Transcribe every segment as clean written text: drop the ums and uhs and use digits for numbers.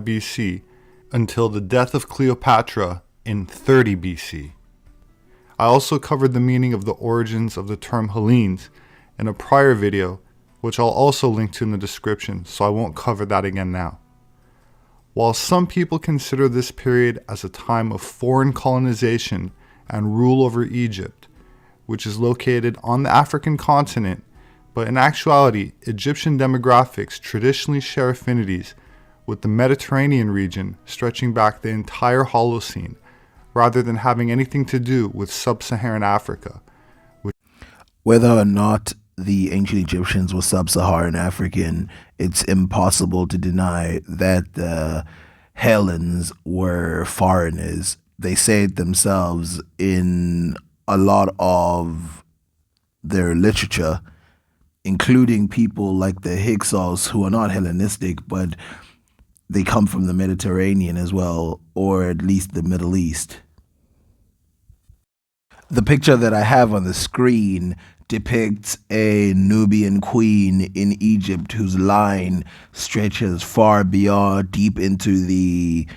BC until the death of Cleopatra in 30 BC. I also covered the meaning of the origins of the term Hellenes in a prior video, which I'll also link to in the description, so I won't cover that again now. While some people consider this period as a time of foreign colonization and rule over Egypt, which is located on the African continent, but in actuality, Egyptian demographics traditionally share affinities with the Mediterranean region stretching back the entire Holocene, rather than having anything to do with sub-Saharan Africa. Whether or not the ancient Egyptians were sub-Saharan African, it's impossible to deny that the Hellenes were foreigners. They say it themselves in a lot of their literature, including people like the Hyksos, who are not Hellenistic, but they come from the Mediterranean as well, or at least the Middle East. The picture that I have on the screen depicts a Nubian queen in Egypt whose line stretches far beyond, deep into the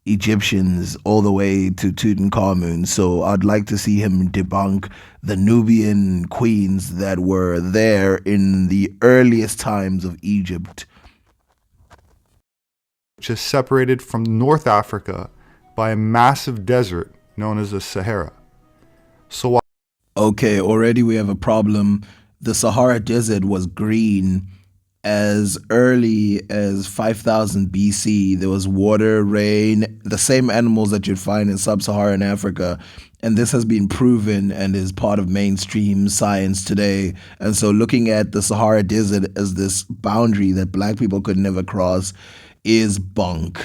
Egyptians, all the way to Tutankhamun. So I'd like to see him debunk the Nubian queens that were there in the earliest times of Egypt, which is separated from North Africa by a massive desert known as the Sahara. So okay, already we have a problem. The Sahara Desert was green as early as 5000 BC. There was water, rain, the same animals that you'd find in sub-Saharan Africa. And this has been proven and is part of mainstream science today. And so looking at the Sahara Desert as this boundary that black people could never cross is bunk.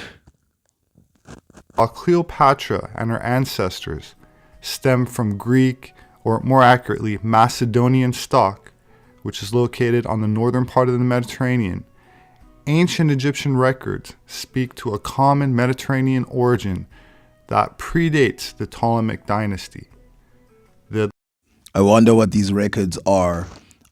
While Cleopatra and her ancestors stem from Greek, or more accurately, Macedonian stock, which is located on the northern part of the Mediterranean, ancient Egyptian records speak to a common Mediterranean origin that predates the Ptolemaic dynasty. I wonder what these records are.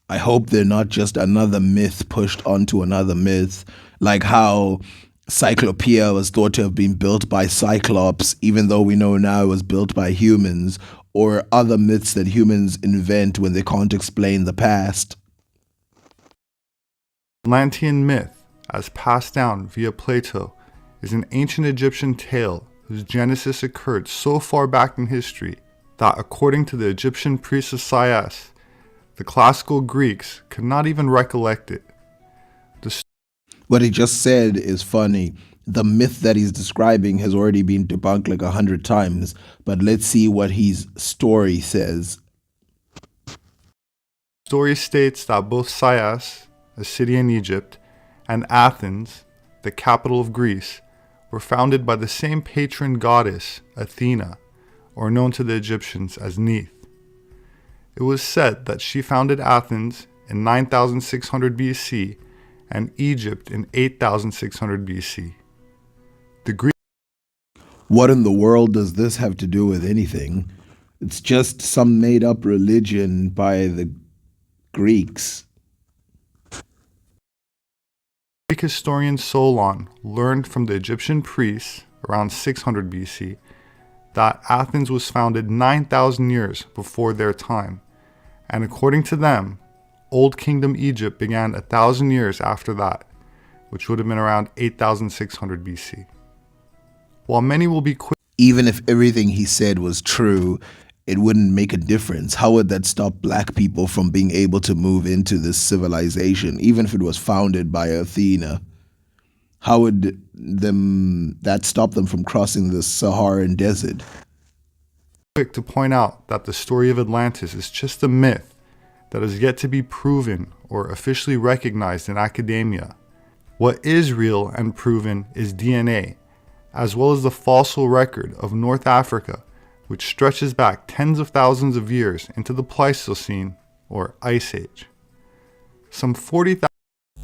I hope they're not just another myth pushed onto another myth, like how Cyclopea was thought to have been built by Cyclops, even though we know now it was built by humans, or other myths that humans invent when they can't explain the past. Atlantean myth, as passed down via Plato, is an ancient Egyptian tale whose genesis occurred so far back in history that, according to the Egyptian priest of Sais, the classical Greeks could not even recollect it. What he just said is funny. The myth that he's describing has already been debunked like 100 times, but let's see what his story says. The story states that both Sais, a city in Egypt, and Athens, the capital of Greece, were founded by the same patron goddess, Athena, or known to the Egyptians as Neith. It was said that she founded Athens in 9600 BC and Egypt in 8600 BC. What in the world does this have to do with anything? It's just some made-up religion by the Greeks. Greek historian Solon learned from the Egyptian priests around 600 BC that Athens was founded 9,000 years before their time, and according to them, Old Kingdom Egypt began 1,000 years after that, which would have been around 8600 BC. While many will be quick, even if everything he said was true, it wouldn't make a difference. How would that stop black people from being able to move into this civilization, even if it was founded by Athena? How would that stop them from crossing the Saharan desert? Quick to point out that the story of Atlantis is just a myth that is yet to be proven or officially recognized in academia. What is real and proven is DNA, as well as the fossil record of North Africa, which stretches back tens of thousands of years into the Pleistocene, or Ice Age. Some 40,000.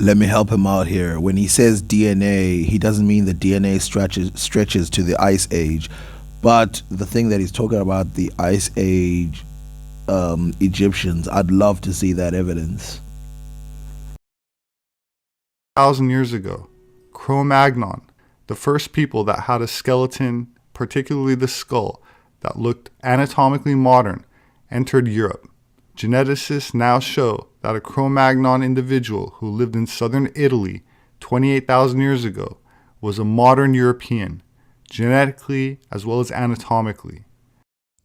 Let me help him out here. When he says DNA, he doesn't mean that DNA stretches to the Ice Age, but the thing that he's talking about, the Ice Age Egyptians, I'd love to see that evidence. 1,000 years ago, Cro-Magnon, the first people that had a skeleton, particularly the skull, that looked anatomically modern, entered Europe. Geneticists now show that a Cro-Magnon individual who lived in southern Italy 28,000 years ago was a modern European, genetically as well as anatomically.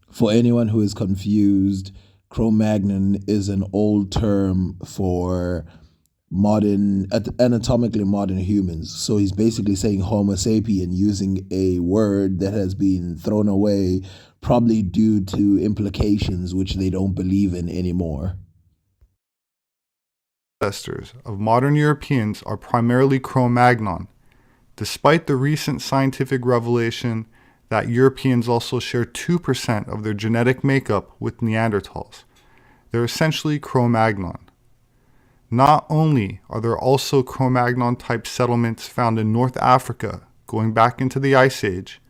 For anyone who is confused, Cro-Magnon is an old term for anatomically modern humans. So he's basically saying Homo sapien using a word that has been thrown away, probably due to implications which they don't believe in anymore. Ancestors of modern Europeans are primarily Cro-Magnon, despite the recent scientific revelation that Europeans also share 2% of their genetic makeup with Neanderthals. They're essentially Cro-Magnon. Not only are there also Cro-Magnon type settlements found in North Africa going back into the Ice Age,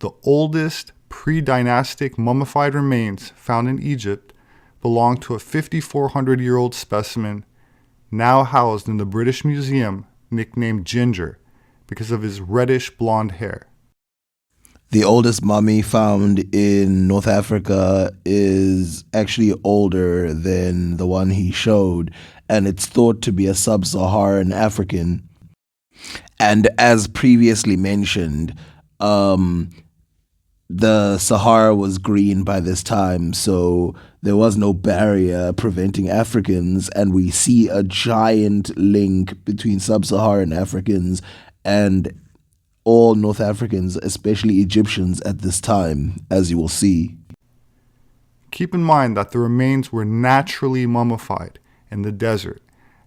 the oldest pre-dynastic mummified remains found in Egypt belong to a 5,400-year-old specimen now housed in the British Museum, nicknamed Ginger because of his reddish blonde hair. The oldest mummy found in North Africa is actually older than the one he showed, and it's thought to be a sub-Saharan African. And as previously mentioned, the Sahara was green by this time, so there was no barrier preventing Africans, and we see a giant link between sub-Saharan Africans and all North Africans, especially Egyptians at this time, as you will see. Keep in mind that the remains were naturally mummified in the desert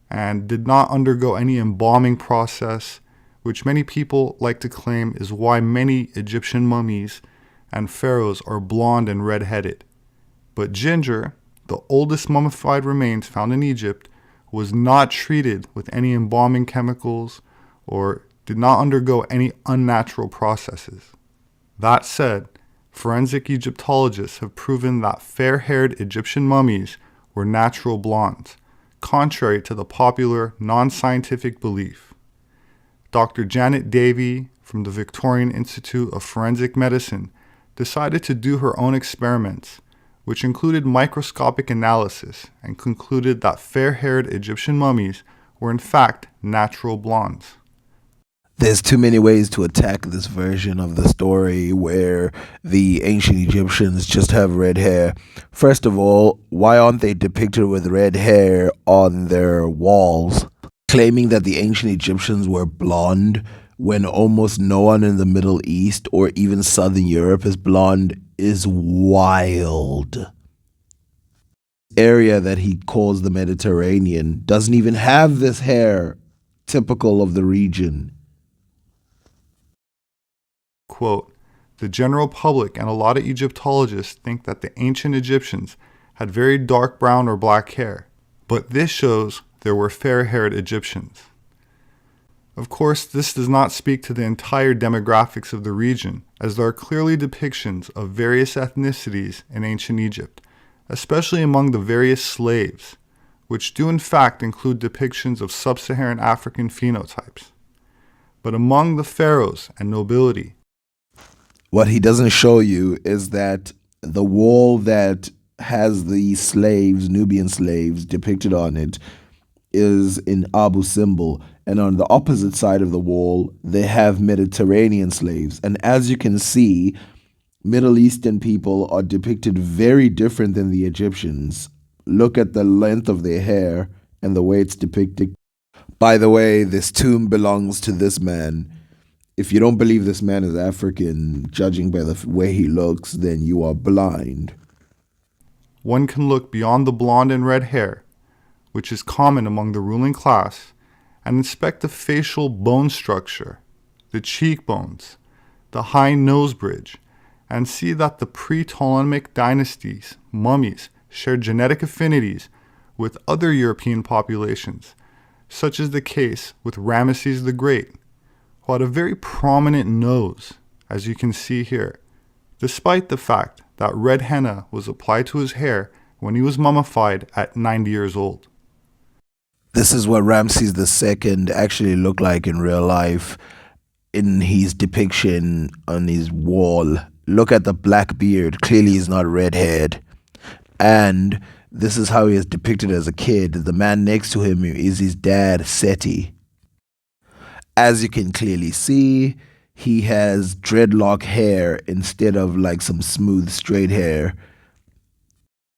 and did not undergo any embalming process, which many people like to claim is why many Egyptian mummies and pharaohs are blonde and red-headed. But Ginger, the oldest mummified remains found in Egypt, was not treated with any embalming chemicals or did not undergo any unnatural processes. That said, forensic Egyptologists have proven that fair-haired Egyptian mummies were natural blondes, contrary to the popular non-scientific belief. Dr. Janet Davey from the Victorian Institute of Forensic Medicine decided to do her own experiments, which included microscopic analysis, and concluded that fair-haired Egyptian mummies were in fact natural blondes. There's too many ways to attack this version of the story where the ancient Egyptians just have red hair. First of all, why aren't they depicted with red hair on their walls? Claiming that the ancient Egyptians were blonde when almost no one in the Middle East or even Southern Europe is blonde is wild. Area that he calls the Mediterranean doesn't even have this hair typical of the region. Quote, the general public and a lot of Egyptologists think that the ancient Egyptians had very dark brown or black hair, but this shows there were fair-haired Egyptians. Of course, this does not speak to the entire demographics of the region, as there are clearly depictions of various ethnicities in ancient Egypt, especially among the various slaves, which do in fact include depictions of sub-Saharan African phenotypes. But among the pharaohs and nobility, what he doesn't show you is that the wall that has the slaves, Nubian slaves, depicted on it is in Abu Simbel. And on the opposite side of the wall, they have Mediterranean slaves. And as you can see, Middle Eastern people are depicted very different than the Egyptians. Look at the length of their hair and the way it's depicted. By the way, this tomb belongs to this man. If you don't believe this man is African, judging by the way he looks, then you are blind. One can look beyond the blonde and red hair, which is common among the ruling class, and inspect the facial bone structure, the cheekbones, the high nose bridge, and see that the pre-Ptolemaic dynasties' mummies shared genetic affinities with other European populations, such as the case with Ramesses the Great, who had a very prominent nose, as you can see here, despite the fact that red henna was applied to his hair when he was mummified at 90 years old. This is what Ramses II actually looked like in real life. in his depiction on his wall. Look at the black beard. Clearly he's not red-haired. And this is how he is depicted as a kid. The man next to him is his dad, Seti. As you can clearly see, he has dreadlock hair instead of like some smooth straight hair.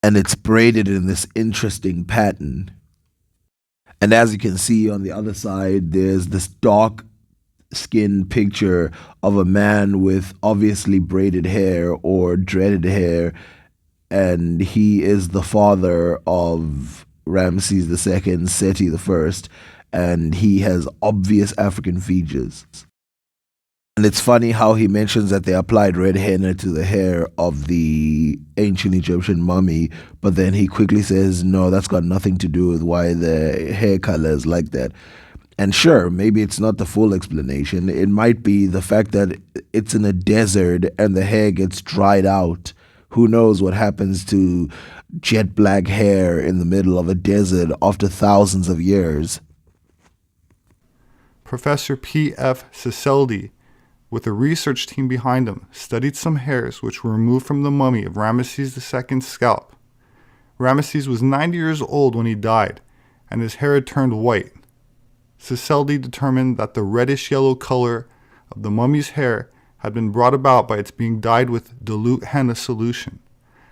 And it's braided in this interesting pattern. And as you can see on the other side, there's this dark skin picture of a man with obviously braided hair or dreaded hair. And he is the father of Ramses II, Seti I, and he has obvious African features. And it's funny how he mentions that they applied red henna to the hair of the ancient Egyptian mummy, but then he quickly says, no, that's got nothing to do with why the hair color is like that. And sure, maybe it's not the full explanation. It might be the fact that it's in a desert and the hair gets dried out. Who knows what happens to jet black hair in the middle of a desert after thousands of years. Professor P.F. Ciseldi, with a research team behind him, studied some hairs which were removed from the mummy of Ramesses II's scalp. Ramesses was 90 years old when he died, and his hair had turned white. Ciseldi determined that the reddish-yellow color of the mummy's hair had been brought about by its being dyed with dilute henna solution.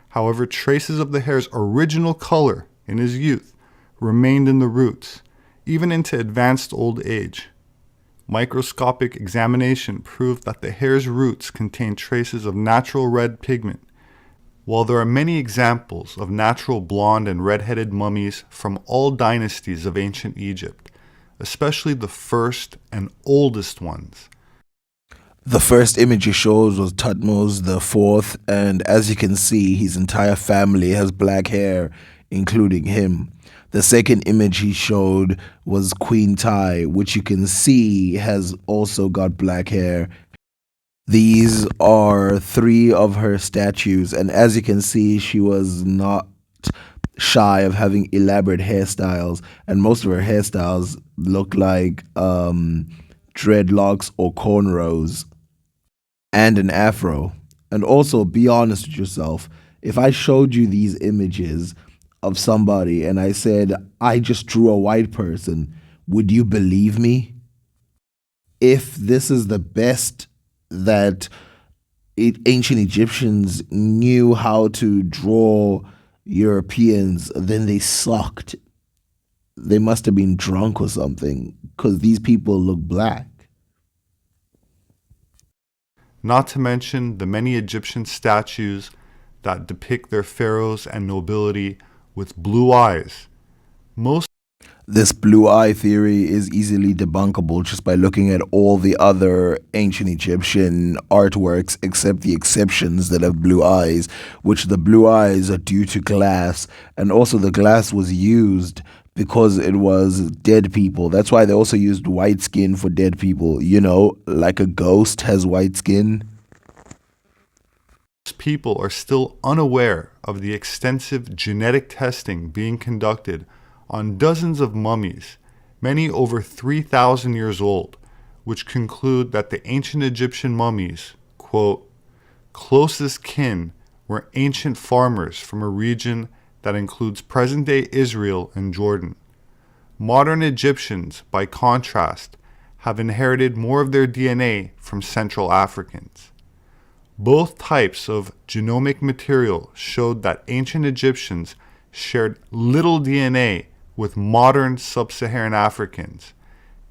However, traces of the hair's original color in his youth remained in the roots, even into advanced old age. Microscopic examination proved that the hair's roots contained traces of natural red pigment. While there are many examples of natural blonde and red-headed mummies from all dynasties of ancient Egypt, especially the first and oldest ones. The first image he shows was Thutmose IV, and as you can see, his entire family has black hair, including him. The second image he showed was Queen Tai, which you can see has also got black hair. These are three of her statues, and as you can see, she was not shy of having elaborate hairstyles, and most of her hairstyles look like dreadlocks or cornrows and an afro. And also, be honest with yourself, if I showed you these images of somebody and I said, I just drew a white person, would you believe me? If this is the best that ancient Egyptians knew how to draw Europeans, then they sucked. They must have been drunk or something, because these people look black. Not to mention the many Egyptian statues that depict their pharaohs and nobility with blue eyes. This blue eye theory is easily debunkable just by looking at all the other ancient Egyptian artworks except the exceptions that have blue eyes, which the blue eyes are due to glass, and also the glass was used because it was dead people. That's why they also used white skin for dead people, you know, like a ghost has white skin. People are still unaware of the extensive genetic testing being conducted on dozens of mummies, many over 3,000 years old, which conclude that the ancient Egyptian mummies, quote, closest kin were ancient farmers from a region that includes present-day Israel and Jordan. Modern Egyptians, by contrast, have inherited more of their DNA from Central Africans. Both types of genomic material showed that ancient Egyptians shared little DNA with modern sub-Saharan Africans.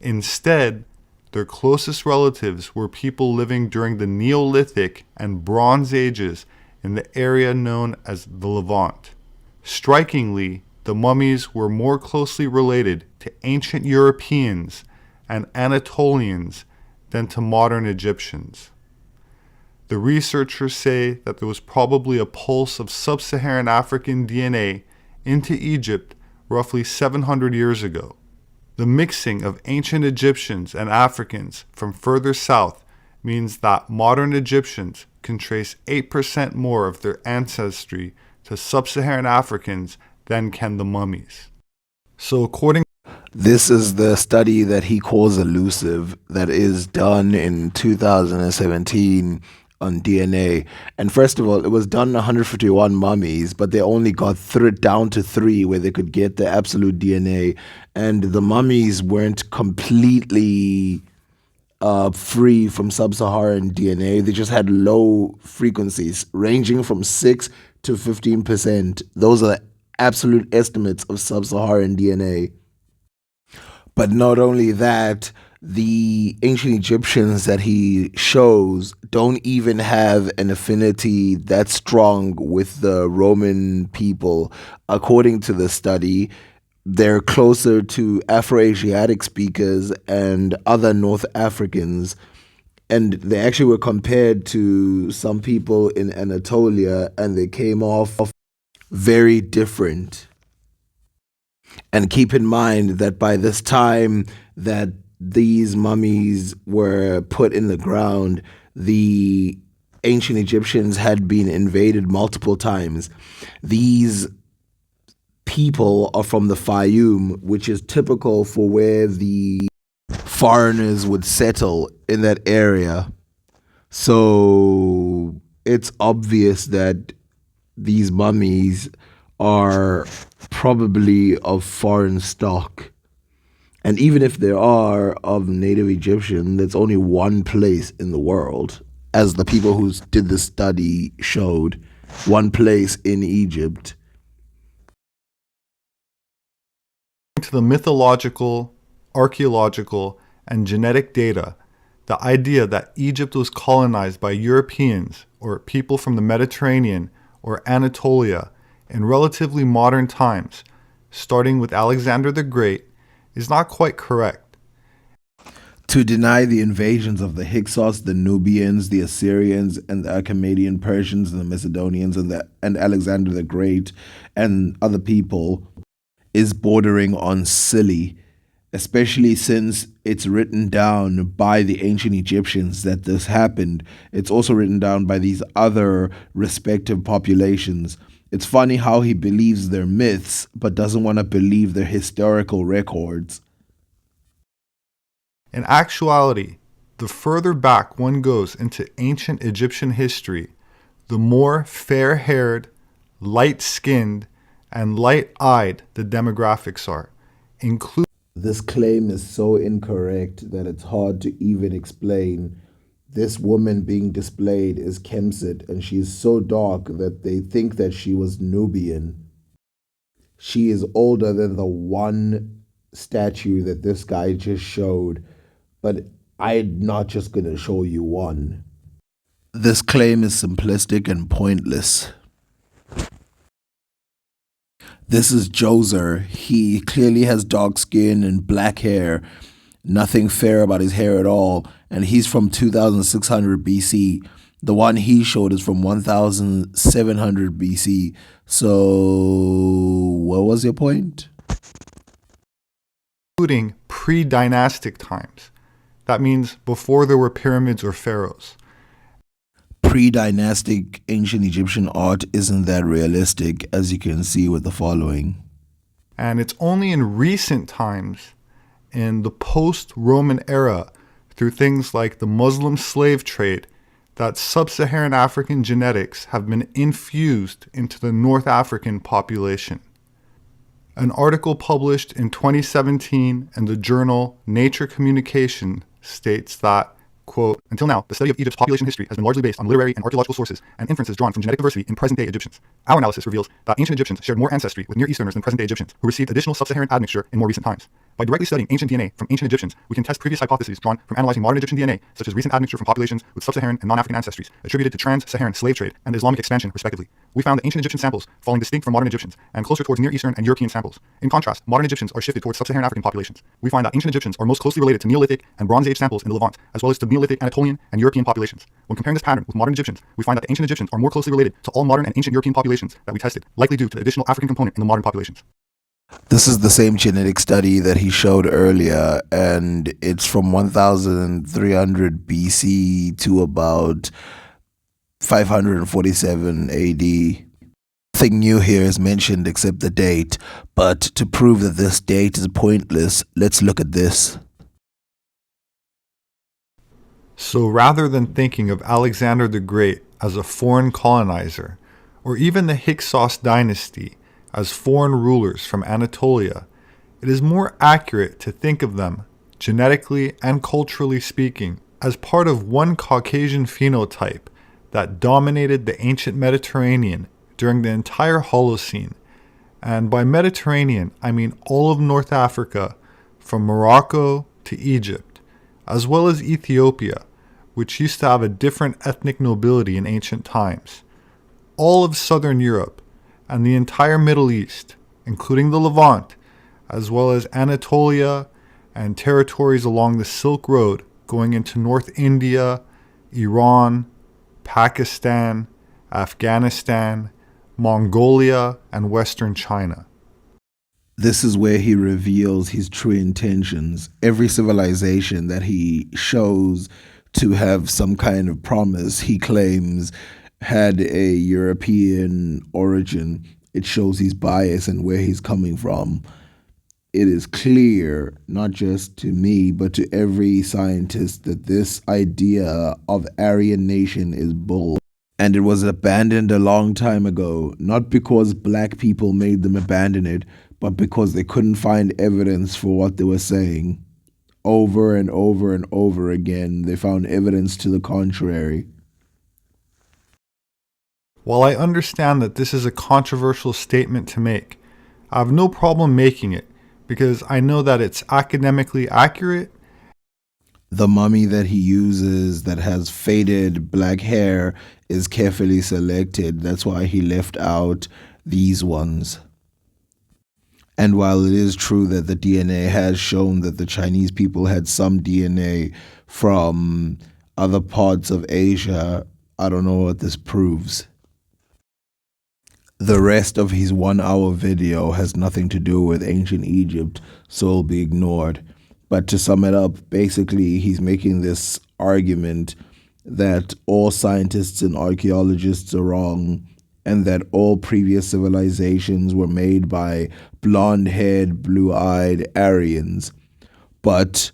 Instead, their closest relatives were people living during the Neolithic and Bronze Ages in the area known as the Levant. Strikingly, the mummies were more closely related to ancient Europeans and Anatolians than to modern Egyptians. The researchers say that there was probably a pulse of sub-Saharan African DNA into Egypt roughly 700 years ago. The mixing of ancient Egyptians and Africans from further south means that modern Egyptians can trace 8% more of their ancestry to sub-Saharan Africans than can the mummies. So according This is the study that he calls elusive, that is done in 2017 on DNA. And first of all, it was done on 151 mummies, but they only got down to 3 where they could get the absolute DNA. And the mummies weren't completely free from sub-Saharan DNA. They just had low frequencies, ranging from 6 to 15%. Those are the absolute estimates of sub-Saharan DNA. But not only that, the ancient Egyptians that he shows don't even have an affinity that strong with the Roman people. According to the study, they're closer to Afro-Asiatic speakers and other North Africans. And they actually were compared to some people in Anatolia, and they came off very different. And keep in mind that by this time that these mummies were put in the ground, the ancient Egyptians had been invaded multiple times. These people are from the Fayum, which is typical for where the foreigners would settle in that area. So it's obvious that these mummies are probably of foreign stock. And even if there are of native Egyptian, there's only one place in the world, as the people who did the study showed, one place in Egypt. To the mythological, archaeological, and genetic data, the idea that Egypt was colonized by Europeans or people from the Mediterranean or Anatolia in relatively modern times, starting with Alexander the Great, is not quite correct. To deny the invasions of the Hyksos, the Nubians, the Assyrians, and the Achaemenian Persians, and the Macedonians, and Alexander the Great, and other people is bordering on silly, especially since it's written down by the ancient Egyptians that this happened. It's also written down by these other respective populations. It's funny how he believes they're myths, but doesn't want to believe their historical records. In actuality, the further back one goes into ancient Egyptian history, the more fair-haired, light-skinned, and light-eyed the demographics are, including. This claim is so incorrect that it's hard to even explain. This woman being displayed is Kemsit, and she is so dark that they think that she was Nubian. She is older than the one statue that this guy just showed, but I'm not just going to show you one. This claim is simplistic and pointless. This is Djoser. He clearly has dark skin and black hair. Nothing fair about his hair at all. And he's from 2600 BC. The one he showed is from 1700 BC. So, what was your point? Including pre-dynastic times. That means before there were pyramids or pharaohs. Pre-dynastic ancient Egyptian art isn't that realistic, as you can see with the following. And it's only in recent times, in the post-Roman era, through things like the Muslim slave trade, that sub-Saharan African genetics have been infused into the North African population. An article published in 2017 in the journal Nature Communication states that, quote, "Until now, the study of Egypt's population history has been largely based on literary and archaeological sources and inferences drawn from genetic diversity in present-day Egyptians. Our analysis reveals that ancient Egyptians shared more ancestry with Near Easterners than present-day Egyptians, who received additional sub-Saharan admixture in more recent times. By directly studying ancient DNA from ancient Egyptians, we can test previous hypotheses drawn from analyzing modern Egyptian DNA, such as recent admixture from populations with sub-Saharan and non-African ancestries, attributed to trans-Saharan slave trade and Islamic expansion, respectively. We found that ancient Egyptian samples falling distinct from modern Egyptians and closer towards Near Eastern and European samples. In contrast, modern Egyptians are shifted towards sub-Saharan African populations. We find that ancient Egyptians are most closely related to Neolithic and Bronze Age samples in the Levant, as well as to Neolithic Anatolian and European populations. When comparing this pattern with modern Egyptians, we find that the ancient Egyptians are more closely related to all modern and ancient European populations that we tested, likely due to the additional African component in the modern populations." This is the same genetic study that he showed earlier, and it's from 1300 BC to about 547 AD. Nothing new here is mentioned except the date, but to prove that this date is pointless, let's look at this. So rather than thinking of Alexander the Great as a foreign colonizer, or even the Hyksos dynasty as foreign rulers from Anatolia, it is more accurate to think of them, genetically and culturally speaking, as part of one Caucasian phenotype that dominated the ancient Mediterranean during the entire Holocene. And by Mediterranean, I mean all of North Africa, from Morocco to Egypt, as well as Ethiopia, which used to have a different ethnic nobility in ancient times, all of Southern Europe, and the entire Middle East, including the Levant, as well as Anatolia and territories along the Silk Road going into North India, Iran, Pakistan, Afghanistan, Mongolia, and Western China. This is where he reveals his true intentions. Every civilization that he shows to have some kind of promise, he claims had a European origin. It shows his bias and where he's coming from. It is clear, not just to me, but to every scientist, that this idea of Aryan nation is bull. And it was abandoned a long time ago, not because black people made them abandon it, but because they couldn't find evidence for what they were saying. Over and over and over again, they found evidence to the contrary. While I understand that this is a controversial statement to make, I have no problem making it because I know that it's academically accurate. The mummy that he uses that has faded black hair is carefully selected. That's why he left out these ones. And while it is true that the DNA has shown that the Chinese people had some DNA from other parts of Asia, I don't know what this proves. The rest of his 1-hour video has nothing to do with ancient Egypt, so it'll be ignored. But to sum it up, basically he's making this argument that all scientists and archaeologists are wrong, and that all previous civilizations were made by blonde-haired, blue-eyed Aryans. But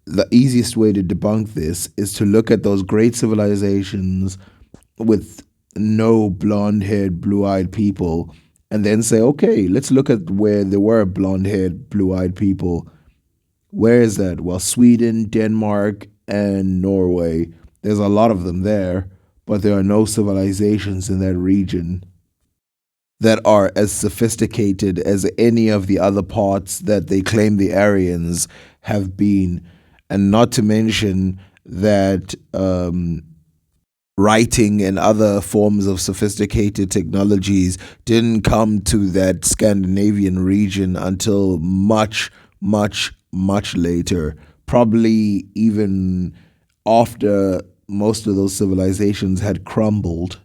the easiest way to debunk this is to look at those great civilizations with no blonde-haired, blue-eyed people, and then say, okay, let's look at where there were blonde-haired, blue-eyed people. Where is that? Well, Sweden, Denmark, and Norway. There's a lot of them there, but there are no civilizations in that region that are as sophisticated as any of the other parts that they claim the Aryans have been. And not to mention that writing and other forms of sophisticated technologies didn't come to that Scandinavian region until much, much, much later, probably even after most of those civilizations had crumbled.